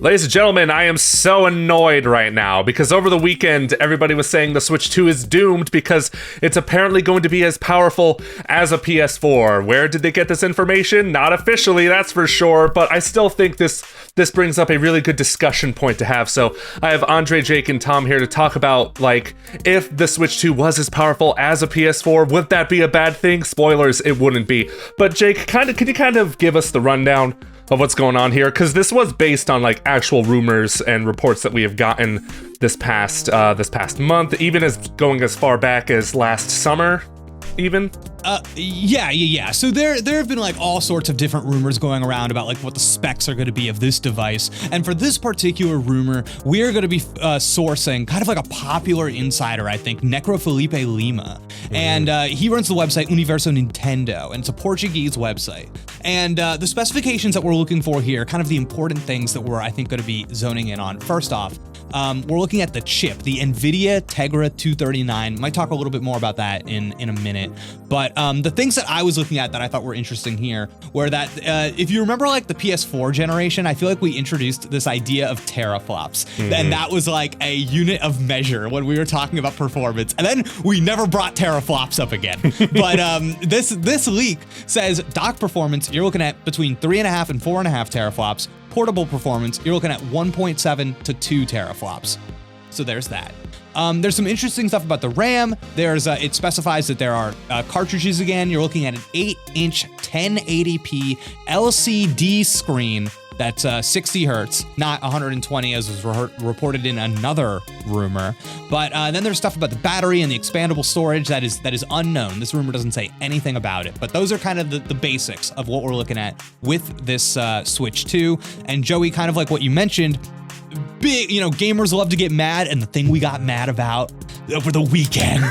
Ladies and gentlemen, I am so annoyed right now because over the weekend, everybody was saying the Switch 2 is doomed because it's apparently going to be as powerful as a PS4. Where did they get this information? Not officially, that's for sure, but I still think this brings up a really good discussion point to have. So I have Andre, Jake, and Tom here to talk about, like, if the Switch 2 was as powerful as a PS4, would that be a bad thing? Spoilers, it wouldn't be. But Jake, can you kind of give us the rundown of what's going on here, because this was based on like actual rumors and reports that we have gotten this past month, even as going as far back as last summer, even. Yeah. So there have been like all sorts of different rumors going around about like what the specs are going to be of this device. And for this particular rumor, we are going to be sourcing kind of like a popular insider, I think, Necro Felipe Lima. And he runs the website Universo Nintendo, and it's a Portuguese website. And the specifications that we're looking for here, kind of the important things that we're, I think, going to be zoning in on. First off, we're looking at the chip, the NVIDIA Tegra 239. Might talk a little bit more about that in a minute. But the things that I was looking at that I thought were interesting here were that if you remember like the PS4 generation, I feel like we introduced this idea of teraflops. And that was like a unit of measure when we were talking about performance. And then we never brought teraflops up again. But this leak says dock performance, you're looking at between 3.5 and 4.5 teraflops. Portable performance, you're looking at 1.7 to 2 teraflops. So there's that. There's some interesting stuff about the RAM. It specifies that there are cartridges again. You're looking at an 8-inch 1080p LCD screen that's 60 hertz, not 120 as was reported in another rumor. But then there's stuff about the battery and the expandable storage that is unknown. This rumor doesn't say anything about it, but those are kind of the basics of what we're looking at with this Switch 2. And Joey, kind of like what you mentioned, big, gamers love to get mad, and the thing we got mad about over the weekend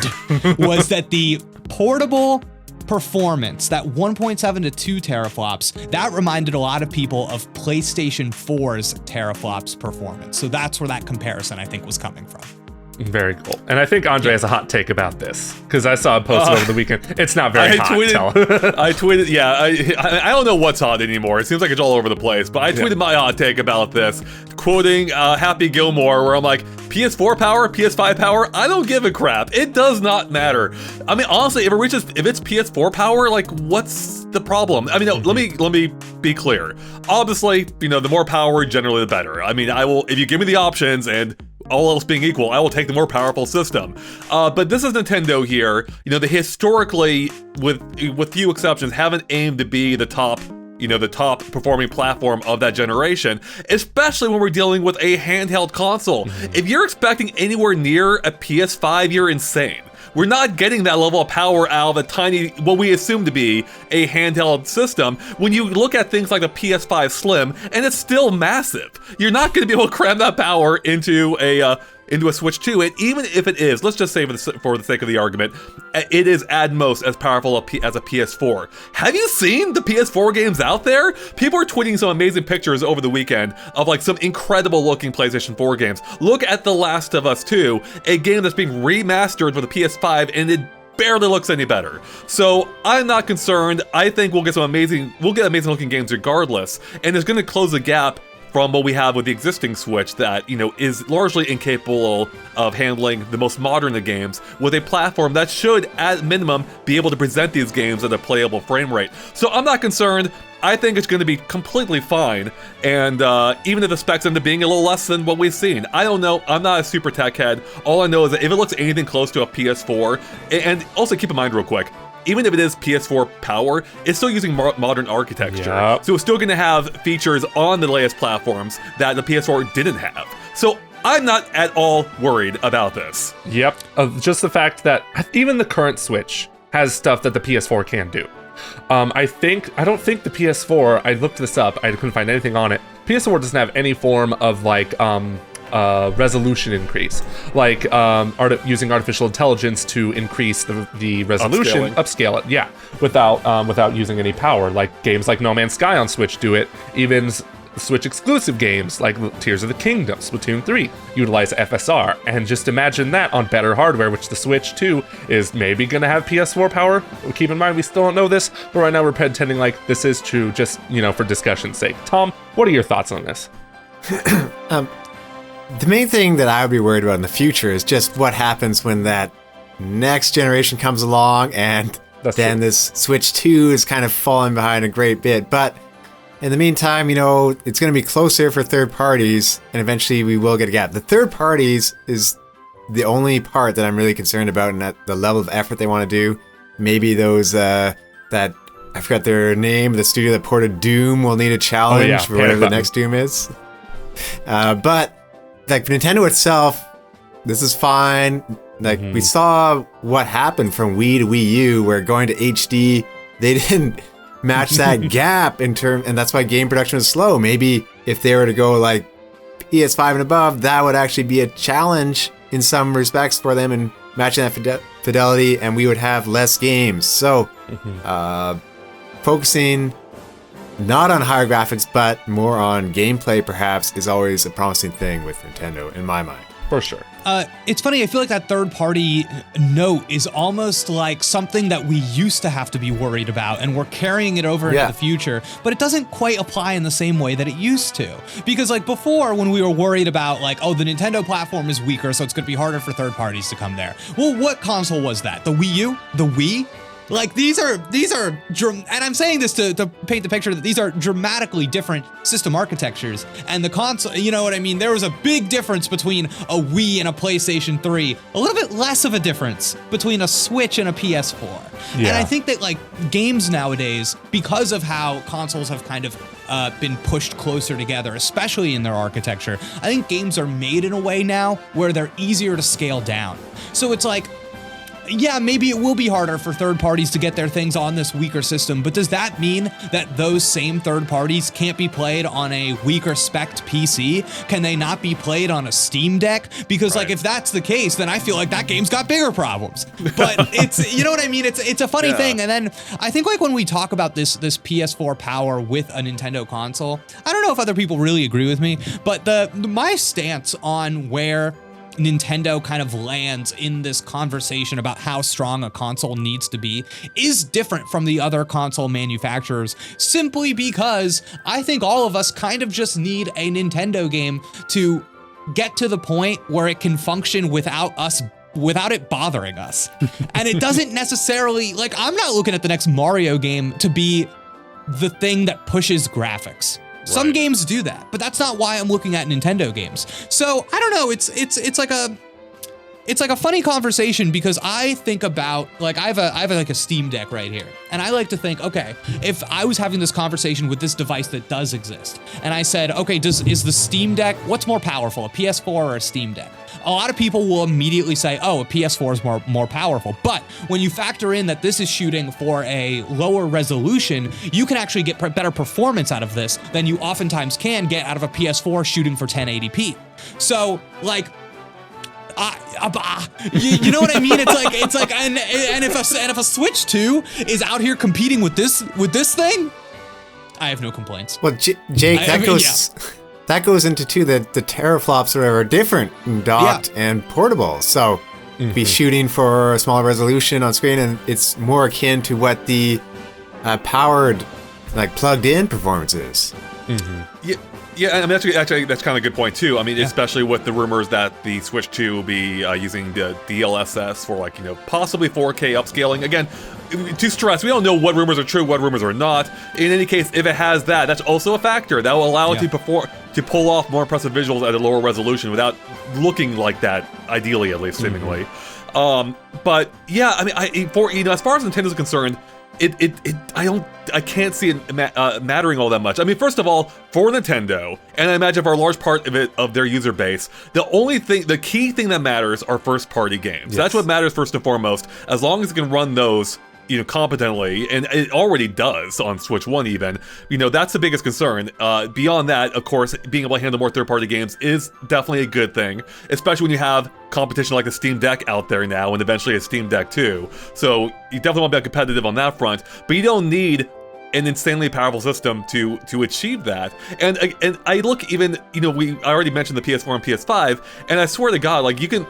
was that the portable performance, that 1.7 to 2 teraflops, that reminded a lot of people of PlayStation 4's teraflops performance. So that's where that comparison, I think, was coming from. Very cool. And I think Andre has a hot take about this, because I saw it posted over the weekend. It's not very hot. I tweeted, I don't know what's hot anymore. It seems like it's all over the place. But I tweeted my hot take about this, quoting Happy Gilmore, where I'm like, PS4 power, PS5 power, I don't give a crap. It does not matter. I mean, honestly, if it's PS4 power, like, what's the problem? I mean, no, let me be clear. Obviously, the more power, generally the better. I mean, if you give me the options and all else being equal, I will take the more powerful system. But this is Nintendo here. They historically, with few exceptions, haven't aimed to be the top performing platform of that generation, especially when we're dealing with a handheld console. If you're expecting anywhere near a PS5, you're insane. We're not getting that level of power out of a tiny, what we assume to be a handheld system. When you look at things like the PS5 Slim, and it's still massive, you're not going to be able to cram that power into a Switch 2, and even if it is, let's just say for the sake of the argument, it is at most as powerful as a PS4. Have you seen the PS4 games out there? People are tweeting some amazing pictures over the weekend of like some incredible looking PlayStation 4 games. Look at The Last of Us 2, a game that's being remastered for the PS5, and it barely looks any better. So I'm not concerned. I think we'll get amazing looking games regardless, and it's going to close the gap from what we have with the existing Switch that, is largely incapable of handling the most modern of games, with a platform that should, at minimum, be able to present these games at a playable frame rate. So I'm not concerned. I think it's going to be completely fine, and even if the specs end up being a little less than what we've seen, I don't know. I'm not a super tech head. All I know is that if it looks anything close to a PS4, and also keep in mind real quick, even if it is PS4 power, it's still using modern architecture. Yep. So it's still going to have features on the latest platforms that the PS4 didn't have. So I'm not at all worried about this. Yep. Just the fact that even the current Switch has stuff that the PS4 can do. I don't think the PS4, I looked this up, I couldn't find anything on it. PS4 doesn't have any form of like resolution increase, like using artificial intelligence to increase the resolution, upscale it, without using any power. Like games like No Man's Sky on Switch do it. Even Switch exclusive games like Tears of the Kingdom, Splatoon 3 utilize FSR, and just imagine that on better hardware, which the Switch 2 is maybe gonna have PS4 power. Keep in mind we still don't know this, but right now we're pretending like this is true, just for discussion's sake. Tom, what are your thoughts on this? The main thing that I would be worried about in the future is just what happens when that next generation comes along and then this Switch 2 is kind of falling behind a great bit. But in the meantime, you know, it's going to be closer for third parties, and eventually we will get a gap. The third parties is the only part that I'm really concerned about, and that the level of effort they want to do. Maybe those that I forgot their name, the studio that ported Doom will need a challenge for whatever the next Doom is. But like Nintendo itself, this is fine. Like we saw what happened from Wii to Wii U, where going to HD, they didn't match that gap in term, and that's why game production was slow. Maybe if they were to go like PS5 and above, that would actually be a challenge in some respects for them and matching that fidelity, and we would have less games. So focusing not on higher graphics, but more on gameplay perhaps is always a promising thing with Nintendo in my mind. For sure. It's funny, I feel like that third-party note is almost like something that we used to have to be worried about, and we're carrying it over into the future, but it doesn't quite apply in the same way that it used to. Because like before, when we were worried about like, oh, the Nintendo platform is weaker, so it's going to be harder for third parties to come there. Well, what console was that? The Wii U? The Wii? Like these are, and I'm saying this to paint the picture that these are dramatically different system architectures, and the console, you know what I mean? There was a big difference between a Wii and a PlayStation 3, a little bit less of a difference between a Switch and a PS4. Yeah. And I think that like games nowadays, because of how consoles have kind of been pushed closer together, especially in their architecture, I think games are made in a way now where they're easier to scale down. So it's like, yeah, maybe it will be harder for third parties to get their things on this weaker system, but does that mean that those same third parties can't be played on a weaker spec'd PC? Can they not be played on a Steam Deck? Because like if that's the case, then I feel like that game's got bigger problems. But it's, you know what I mean? It's a funny thing. And then I think like when we talk about this PS4 power with a Nintendo console, I don't know if other people really agree with me, but my stance on where Nintendo kind of lands in this conversation about how strong a console needs to be is different from the other console manufacturers, simply because I think all of us kind of just need a Nintendo game to get to the point where it can function without it bothering us. And it doesn't necessarily, like, I'm not looking at the next Mario game to be the thing that pushes graphics. Some games do that, but that's not why I'm looking at Nintendo games. So I don't know. It's like a funny conversation, because I think about like I have like a Steam Deck right here, and I like to think, okay, if I was having this conversation with this device that does exist, and I said, okay, is the Steam Deck, what's more powerful, a PS4 or a Steam Deck? A lot of people will immediately say, oh, a PS4 is more powerful. But when you factor in that this is shooting for a lower resolution, you can actually get better performance out of this than you oftentimes can get out of a PS4 shooting for 1080p. So, like, you know what I mean? It's like, and if a Switch 2 is out here competing with this thing, I have no complaints. Well, Jake, that goes into too the teraflops or whatever are different in docked and portable. So be shooting for a smaller resolution on screen, and it's more akin to what the powered, like plugged in performance is. Yeah, I mean, actually, that's kind of a good point too. I mean, especially with the rumors that the Switch 2 will be using the DLSS for, like, you know, possibly 4K upscaling. Again, to stress, we don't know what rumors are true, what rumors are not. In any case, if it has that, that's also a factor that will allow it to pull off more impressive visuals at a lower resolution without looking like that, ideally, at least seemingly. But yeah, I mean, as far as Nintendo's concerned, I can't see it mattering all that much. I mean, first of all, for Nintendo, and I imagine for a large part of their user base, the key thing that matters are first-party games. Yes. That's what matters first and foremost. As long as it can run those, you know, competently, and it already does on Switch 1 even, you know, that's the biggest concern. Beyond that, of course, being able to handle more third-party games is definitely a good thing, especially when you have competition like the Steam Deck out there now, and eventually a Steam Deck 2. So you definitely want to be competitive on that front, but you don't need an insanely powerful system to achieve that. And I look even, you know, I already mentioned the PS4 and PS5, and I swear to God, like, you can,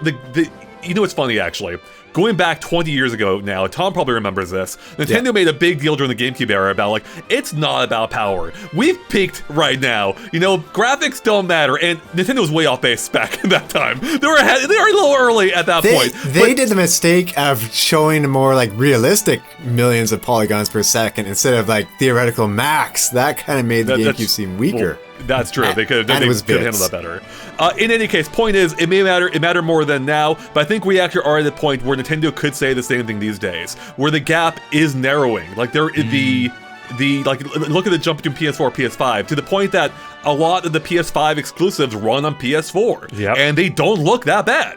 you know what's funny, actually? Going back 20 years ago now, Tom probably remembers this. Nintendo made a big deal during the GameCube era about, like, it's not about power. We've peaked right now. You know, graphics don't matter, and Nintendo was way off base spec at that time. They were a little early at that point. They did the mistake of showing more, like, realistic millions of polygons per second instead of, like, theoretical max. That kind of made the GameCube seem weaker. Well, that's true. They could have handled that better. In any case, point is, it mattered more than now, but I think we actually are at the point where Nintendo could say the same thing these days, where the gap is narrowing. Like, look at the jump between PS4 and PS5 to the point that a lot of the PS5 exclusives run on PS4, and they don't look that bad.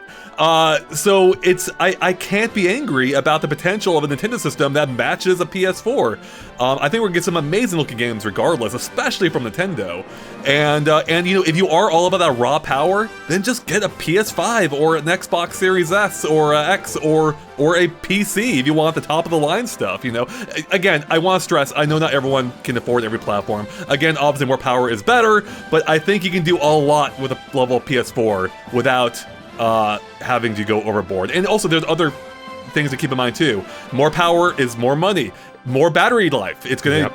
So I can't be angry about the potential of a Nintendo system that matches a PS4. I think we're gonna get some amazing looking games regardless, especially from Nintendo. And you know, if you are all about that raw power, then just get a PS5 or an Xbox Series S or a X or a PC if you want the top of the line stuff. You know, again, I want to stress, I know not everyone can afford every platform. Again, obviously more power is better, but I think you can do a lot with a level of PS4 without having to go overboard. And also there's other things to keep in mind too. More power is more money, more battery life. It's gonna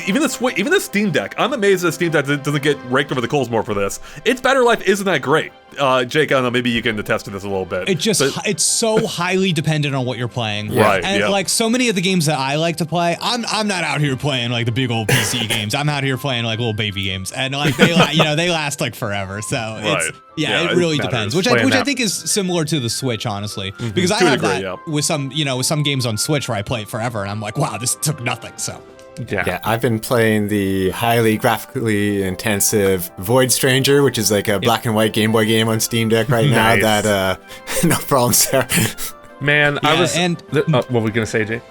even the Steam Deck. I'm amazed that Steam Deck doesn't get raked over the coals more for this. Its battery life isn't that great. Jake, I don't know, maybe you can attest to this a little bit. It's so highly dependent on what you're playing. Right. And like so many of the games that I like to play, I'm not out here playing like the big old PC games. I'm out here playing like little baby games. And like they last like forever. So it really depends. Which I think is similar to the Switch, honestly. Because I have that with some games on Switch where I play it forever and I'm like, wow, this took nothing. So Yeah, I've been playing the highly graphically intensive Void Stranger, which is like a black and white Game Boy game on Steam Deck right now. That no problem, Sarah. Man, what were we gonna say, Jay?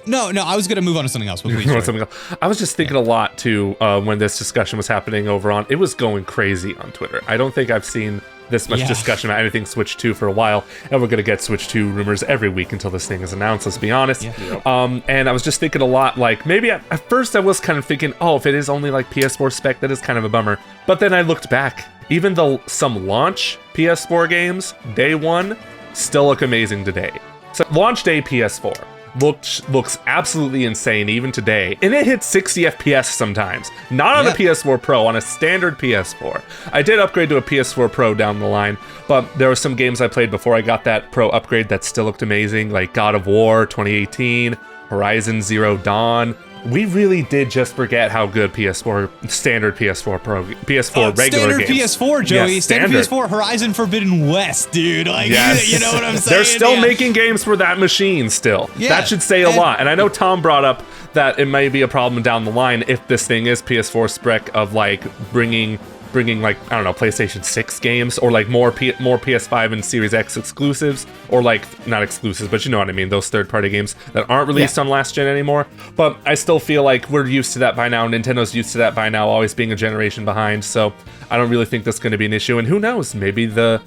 No, I was gonna move on to something else. But please, I was just thinking a lot too when this discussion was happening over on. It was going crazy on Twitter. I don't think I've seen this much discussion about anything Switch 2 for a while, and we're gonna get Switch 2 rumors every week until this thing is announced, let's be honest. And I was just thinking a lot, like, maybe at first I was kind of thinking, oh, if it is only like PS4 spec, that is kind of a bummer. But then I looked back, even though some launch PS4 games, day one, still look amazing today. So launch day PS4 looks absolutely insane even today, and it hits 60 FPS sometimes. Not on a PS4 Pro, on a standard PS4. I did upgrade to a PS4 Pro down the line, but there were some games I played before I got that Pro upgrade that still looked amazing, like God of War 2018, Horizon Zero Dawn. We really did just forget how good standard PS4 Pro, PS4 regular standard games. PS4, Joey. Yeah, standard PS4, Horizon Forbidden West, dude. Like, you know what I'm saying? They're still making games for that machine still. That should say a lot. And I know Tom brought up that it may be a problem down the line if this thing is PS4 spec of like bringing like, I don't know, PlayStation 6 games or like more PS5 and Series X exclusives, or like not exclusives, but you know what I mean, those third-party games that aren't released on last gen anymore. But I still feel like we're used to that by now. Nintendo's used to that by now, always being a generation behind. So I don't really think that's going to be an issue. And who knows? Maybe the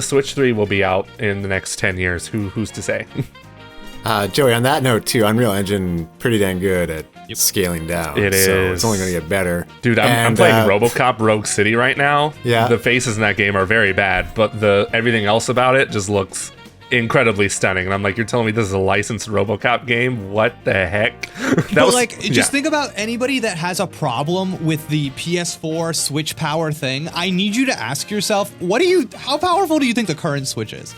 Switch 3 will be out in the next 10 years. Who's to say? Joey, on that note too, Unreal Engine pretty dang good at scaling down. It is. So it's only going to get better. Dude, I'm playing RoboCop Rogue City right now. Yeah. The faces in that game are very bad, but everything else about it just looks incredibly stunning. And I'm like, you're telling me this is a licensed RoboCop game? What the heck? Just think about anybody that has a problem with the PS4 Switch power thing. I need you to ask yourself, how powerful do you think the current Switch is?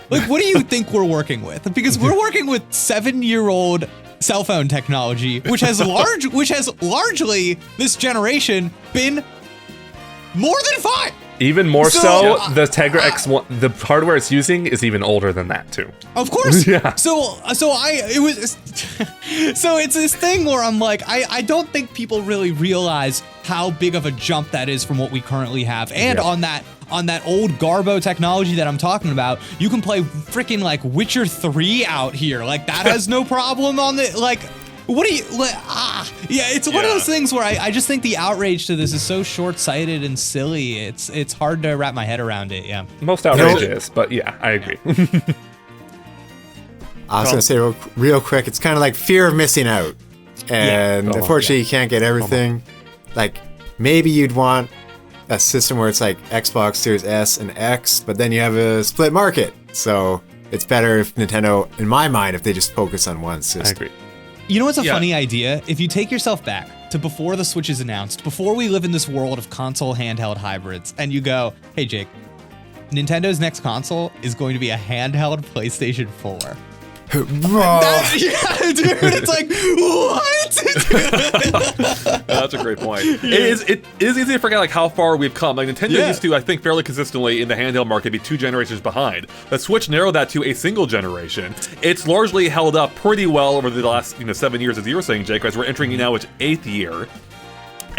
Like, what do you think we're working with? Because we're working with 7-year-old cell phone technology, which has largely this generation been more than fine. Even more so, the Tegra X1, the hardware it's using is even older than that too. Of course. Yeah. So it's this thing where I'm like, I don't think people really realize how big of a jump that is from what we currently have. And on that old Garbo technology that I'm talking about, you can play freaking like Witcher 3 out here. Like that has no problem on the like. What do you? It's one of those things where I just think the outrage to this is so short-sighted and silly. It's hard to wrap my head around it. Yeah. Most outrage is, but yeah, I agree. I was going to say real quick, it's kind of like fear of missing out, and unfortunately, you can't get everything. Like maybe you'd want a system where it's like Xbox Series S and X, but then you have a split market. So it's better if Nintendo, in my mind, if they just focus on one system. I agree. You know what's a funny idea? If you take yourself back to before the Switch is announced, before we live in this world of console handheld hybrids, and you go, hey, Jake, Nintendo's next console is going to be a handheld PlayStation 4. Bro. Yeah, dude, it's like, what? That's a great point. It is easy to forget like how far we've come. Like Nintendo used to, I think, fairly consistently in the handheld market be 2 generations behind. The Switch narrowed that to a single generation. It's largely held up pretty well over the last 7 years, as you were saying, Jake, as we're entering now its 8th year.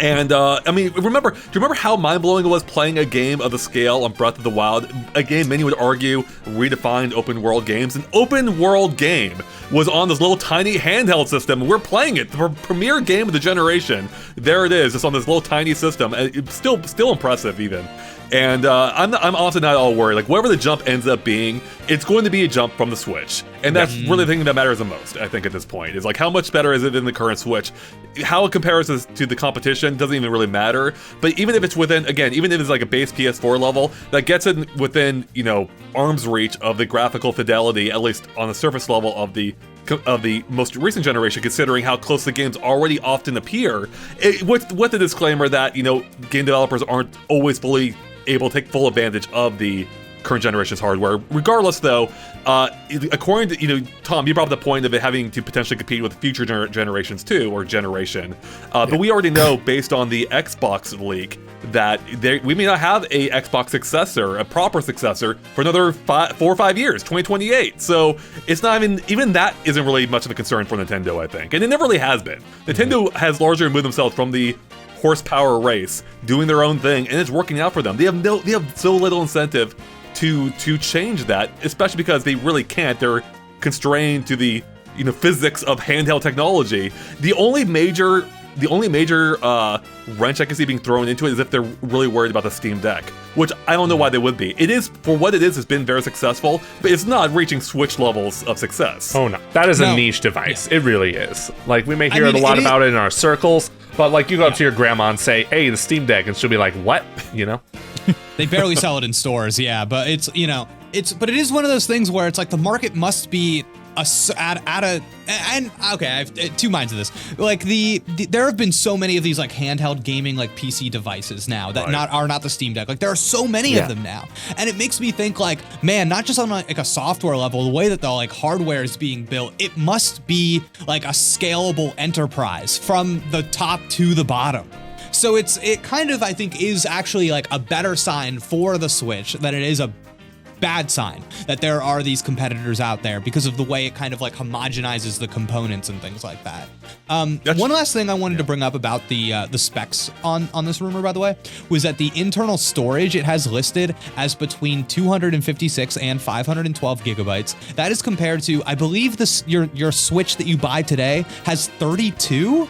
And, I mean, do you remember how mind-blowing it was playing a game of the scale on Breath of the Wild? A game many would argue redefined open-world games. An open-world game was on this little tiny handheld system. We're playing it, the premier game of the generation. There it is, just on this little tiny system. And it's still impressive, even. And I'm also not all worried. Like, whatever the jump ends up being, it's going to be a jump from the Switch. And that's really the thing that matters the most, I think, at this point. Is like, how much better is it than the current Switch? How it compares to the competition doesn't even really matter. But even if it's within, again, even if it's like a base PS4 level, that gets it within, arm's reach of the graphical fidelity, at least on the surface level of the most recent generation, considering how close the games already often appear, with the disclaimer that, game developers aren't always fully able to take full advantage of the current generation's hardware. Regardless, though, according to, Tom, you brought up the point of it having to potentially compete with future generations too, or generation. But we already know, based on the Xbox leak, that we may not have a Xbox successor, a proper successor, for another 4 or 5 years, 2028. So it's not even that isn't really much of a concern for Nintendo, I think. And it never really has been. Nintendo has largely removed themselves from the horsepower race, doing their own thing, and it's working out for them. They have so little incentive to change that, especially because they really can't. They're constrained to the physics of handheld technology. The only major wrench I can see being thrown into it is if they're really worried about the Steam Deck, which I don't know why they would be. It is, for what it is, it's been very successful, but it's not reaching Switch levels of success. Oh no, that is a niche device. It really is. Like, we may hear a lot about it in our circles, but like, you go up to your grandma and say, "Hey, the Steam Deck," and she'll be like, "What?" They barely sell it in stores, yeah, but but it is one of those things where it's like the market must be I have 2 minds of this. Like there have been so many of these like handheld gaming like PC devices now that are not the Steam Deck. Like there are so many of them now, and it makes me think like, man, not just on like a software level, the way that the like hardware is being built, it must be like a scalable enterprise from the top to the bottom. So it kind of, I think, is actually like a better sign for the Switch than it is a bad sign that there are these competitors out there, because of the way it kind of like homogenizes the components and things like that. One last thing I wanted to bring up about the specs on this rumor, by the way, was that the internal storage it has listed as between 256 and 512 gigabytes. That is compared to, I believe, your Switch that you buy today has 32.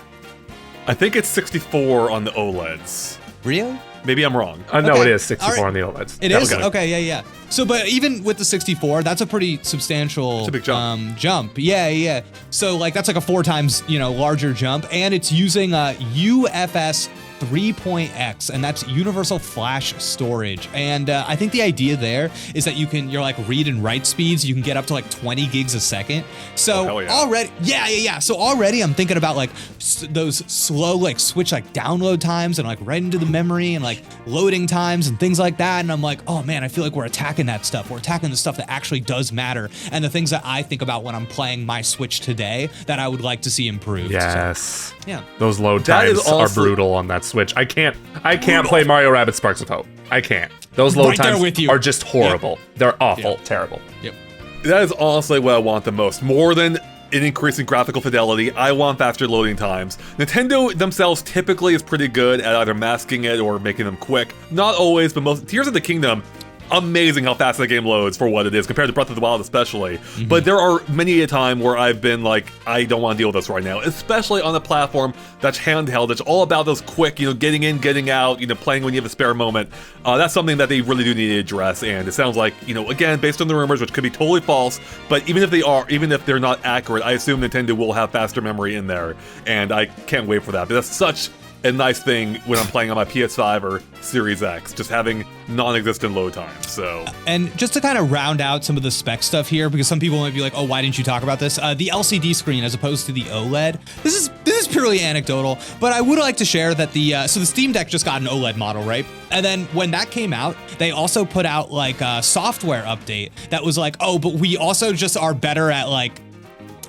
I think it's 64 on the OLEDs. Really? Maybe I'm wrong. No, it is 64 on the OLEDs. It is? Okay, yeah. So, but even with the 64, that's a pretty substantial it's a big jump. Yeah. So, like, that's like a 4 times, larger jump, and it's using UFS 3.x, and that's universal flash storage. And I think the idea there is that your like read and write speeds, you can get up to like 20 gigs a second. So already, yeah. So already I'm thinking about like those slow like Switch like download times and like right into the memory and like loading times and things like that. And I'm like, oh man, I feel like we're attacking that stuff. We're attacking the stuff that actually does matter, and the things that I think about when I'm playing my Switch today that I would like to see improved. Yes. So, yeah. Those load times are brutal on that Switch. I can't play Mario Rabbids Sparks of Hope. I can't. Those load times are just horrible. Yep. They're awful, terrible. Yep. That is honestly what I want the most. More than an increase in graphical fidelity, I want faster loading times. Nintendo themselves typically is pretty good at either masking it or making them quick. Not always, but most. Tears of the Kingdom, amazing how fast the game loads for what it is, compared to Breath of the Wild especially. Mm-hmm. But there are many a time where I've been like, I don't want to deal with this right now, especially on a platform that's handheld. It's all about those quick, getting in, getting out, playing when you have a spare moment. That's something that they really do need to address, and it sounds like, again, based on the rumors, which could be totally false, but even if they're not accurate, I assume Nintendo will have faster memory in there, and I can't wait for that. But that's such a nice thing when I'm playing on my PS5 or Series X, just having non-existent load time. So, and just to kind of round out some of the spec stuff here, because some people might be like, "Oh, why didn't you talk about this?" The LCD screen as opposed to the OLED. This is purely anecdotal, but I would like to share that so the Steam Deck just got an OLED model, right? And then when that came out, they also put out like a software update that was like, "Oh, but we also just are better at like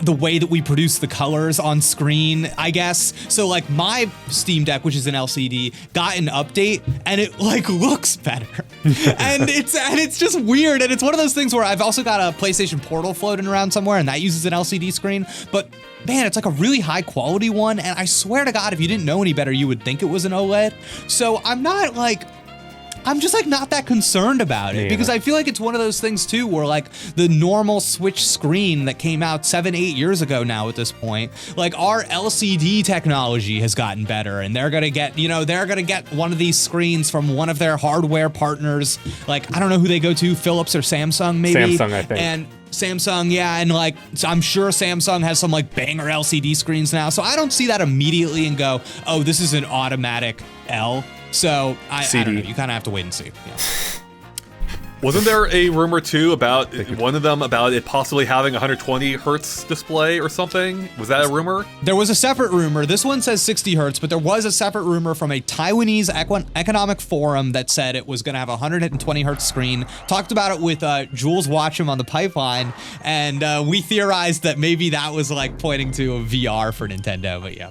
the way that we produce the colors on screen, I guess." So like my Steam Deck, which is an LCD, got an update and it like looks better. and it's just weird. And it's one of those things where I've also got a PlayStation Portal floating around somewhere and that uses an LCD screen. But man, it's like a really high quality one. And I swear to God, if you didn't know any better, you would think it was an OLED. So I'm just like not that concerned about it because I feel like it's one of those things too where like the normal Switch screen that came out 7-8 years ago now at this point, like our LCD technology has gotten better and they're gonna get one of these screens from one of their hardware partners. Like I don't know who they go to, Philips or Samsung maybe. Samsung, I think. And Samsung, yeah, and like so I'm sure Samsung has some like banger LCD screens now. So I don't see that immediately and go, "Oh, this is an automatic L." So I don't know. You kind of have to wait and see. Yeah. Wasn't there a rumor too about one of them about it possibly having 120 hertz display or something? Was that a rumor? There was a separate rumor. This one says 60 hertz, but there was a separate rumor from a Taiwanese economic forum that said it was going to have a 120 hertz screen. Talked about it with Jules Watcham on the Pipeline, and we theorized that maybe that was like pointing to a VR for Nintendo. But yeah.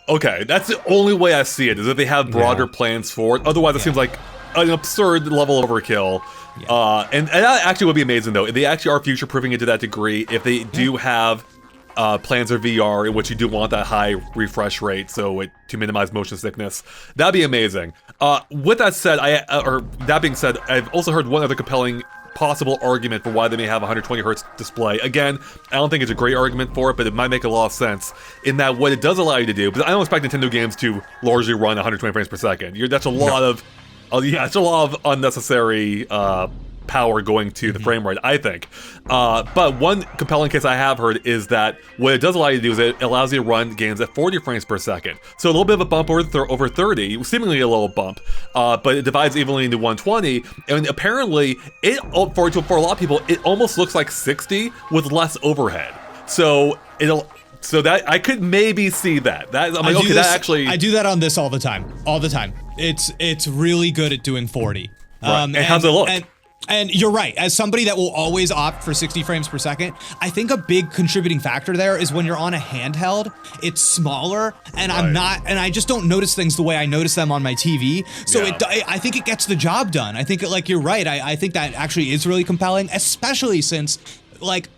Okay, that's the only way I see it, is if they have broader plans for it. Otherwise, it seems like an absurd level of overkill. Yeah. And that actually would be amazing, though. If they actually are future-proofing it to that degree, if they do have plans for VR in which you do want that high refresh rate to minimize motion sickness, that'd be amazing. With that said, that being said, I've also heard one other compelling possible argument for why they may have a 120 hertz display. Again, I don't think it's a great argument for it, but it might make a lot of sense in that what it does allow you to do, because I don't expect Nintendo games to largely run 120 frames per second. That's a lot of unnecessary power going to the frame rate, I think. But one compelling case I have heard is that what it does allow you to do is it allows you to run games at 40 frames per second. So a little bit of a bump over 30, seemingly a little bump, but it divides evenly into 120. And apparently, for a lot of people, it almost looks like 60 with less overhead. So that I could maybe see that. I'm like, okay, that actually. I do that on this all the time. It's really good at doing 40. Right. And how's it look? And you're right. As somebody that will always opt for 60 frames per second, I think a big contributing factor there is when you're on a handheld, it's smaller, and I just don't notice things the way I notice them on my TV. So I think it gets the job done. I think you're right. I think that actually is really compelling, especially since like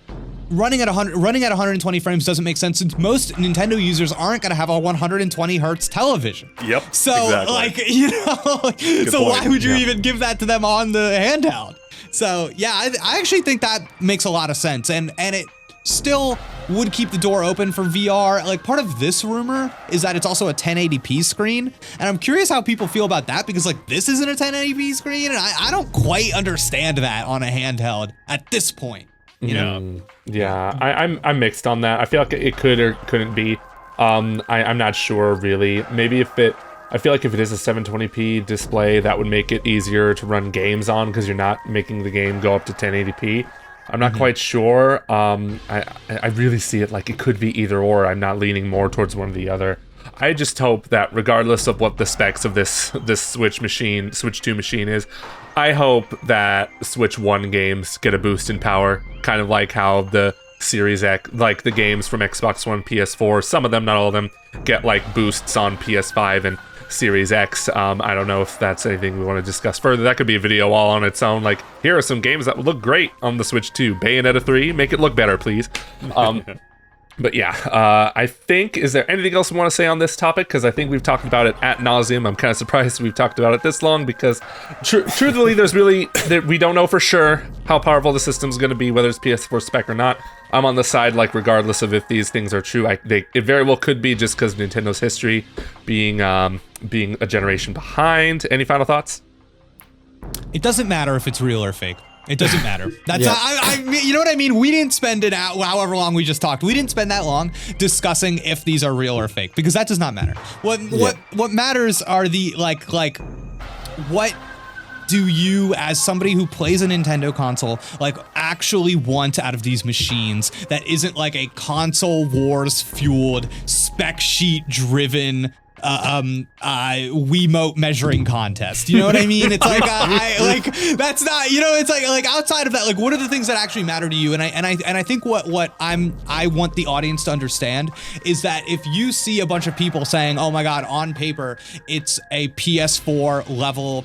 running at 120 frames doesn't make sense since most Nintendo users aren't going to have a 120 hertz television. Yep. So exactly. so why would you even give that to them on the handheld? So yeah, I actually think that makes a lot of sense, and it still would keep the door open for VR. Like part of this rumor is that it's also a 1080p screen, and I'm curious how people feel about that because like this isn't a 1080p screen, and I don't quite understand that on a handheld at this point. You know? Yeah, I'm mixed on that. I feel like it could or couldn't be. I'm not sure really. Maybe I feel like if it is a 720p display, that would make it easier to run games on because you're not making the game go up to 1080p. I'm not quite sure. I really see it like it could be either or. I'm not leaning more towards one or the other. I just hope that regardless of what the specs of this Switch 2 machine is, I hope that Switch 1 games get a boost in power, kind of like how the Series X, like the games from Xbox One, PS4, some of them, not all of them, get like boosts on PS5 and Series X. I don't know if that's anything we want to discuss further. That could be a video all on its own. Like, here are some games that would look great on the Switch 2. Bayonetta 3, make it look better, please. But yeah, I think, is there anything else we want to say on this topic? Because I think we've talked about it ad nauseum. I'm kind of surprised we've talked about it this long because truthfully, we don't know for sure how powerful the system's going to be, whether it's PS4 spec or not. I'm on the side, like, regardless of if these things are true, it very well could be just because Nintendo's history being a generation behind. Any final thoughts? It doesn't matter if it's real or fake. It doesn't matter. That's you know what I mean? We didn't spend it out however long we just talked. We didn't spend that long discussing if these are real or fake because that does not matter. What matters are the what do you, as somebody who plays a Nintendo console, like actually want out of these machines that isn't like a console wars fueled, spec sheet driven Wiimote measuring contest? You know what I mean? It's like that's not, you know, it's like outside of that, like what are the things that actually matter to you? And I think what I want the audience to understand is that if you see a bunch of people saying, oh my God, on paper it's a PS4 level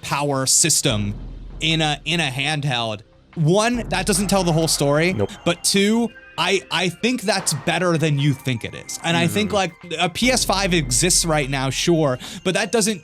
power system in a handheld, one, that doesn't tell the whole story. Nope. But two, I think that's better than you think it is. And I think like a PS5 exists right now, sure, but that doesn't,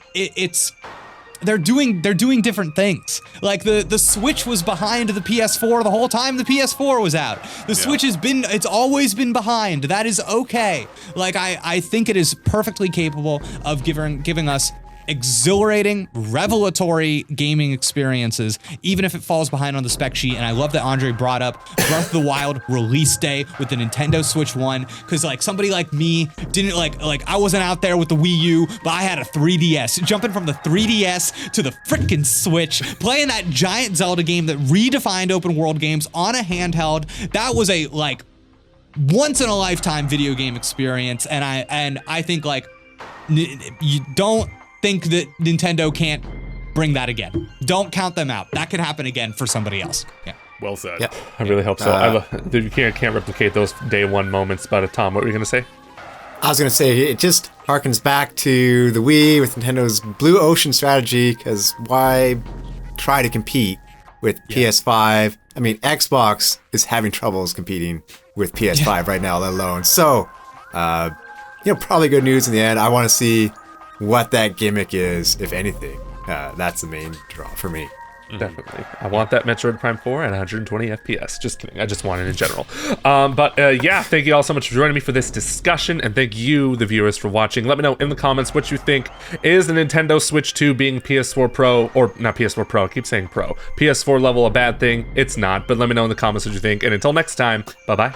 they're doing different things. Like the Switch was behind the PS4 the whole time the PS4 was out. The Switch it's always been behind. That is okay. Like I think it is perfectly capable of giving us exhilarating, revelatory gaming experiences, even if it falls behind on the spec sheet. And I love that Andre brought up Breath of the Wild release day with the Nintendo Switch 1, because like somebody like me didn't like I wasn't out there with the Wii U, but I had a 3DS. Jumping from the 3DS to the freaking Switch, playing that giant Zelda game that redefined open world games on a handheld, that was a like once in a lifetime video game experience. And I think like you don't think that Nintendo can't bring that again. Don't count them out. That could happen again for somebody else. Yeah. Well said. Yep. I really hope so. You can't replicate those day one moments. But Tom, what were you gonna say? I was gonna say it just harkens back to the Wii with Nintendo's blue ocean strategy, because why try to compete with PS5? I mean, Xbox is having troubles competing with PS5 right now, let alone. So, probably good news in the end. I want to see what that gimmick is, if anything. That's the main draw for me. Definitely. I want that Metroid Prime 4 at 120 FPS. Just kidding. I just want it in general. Thank you all so much for joining me for this discussion, and thank you, the viewers, for watching. Let me know in the comments what you think. Is the Nintendo Switch 2 being PS4 Pro, or not PS4 Pro, I keep saying Pro, PS4 level a bad thing? It's not, but let me know in the comments what you think, and until next time, bye-bye.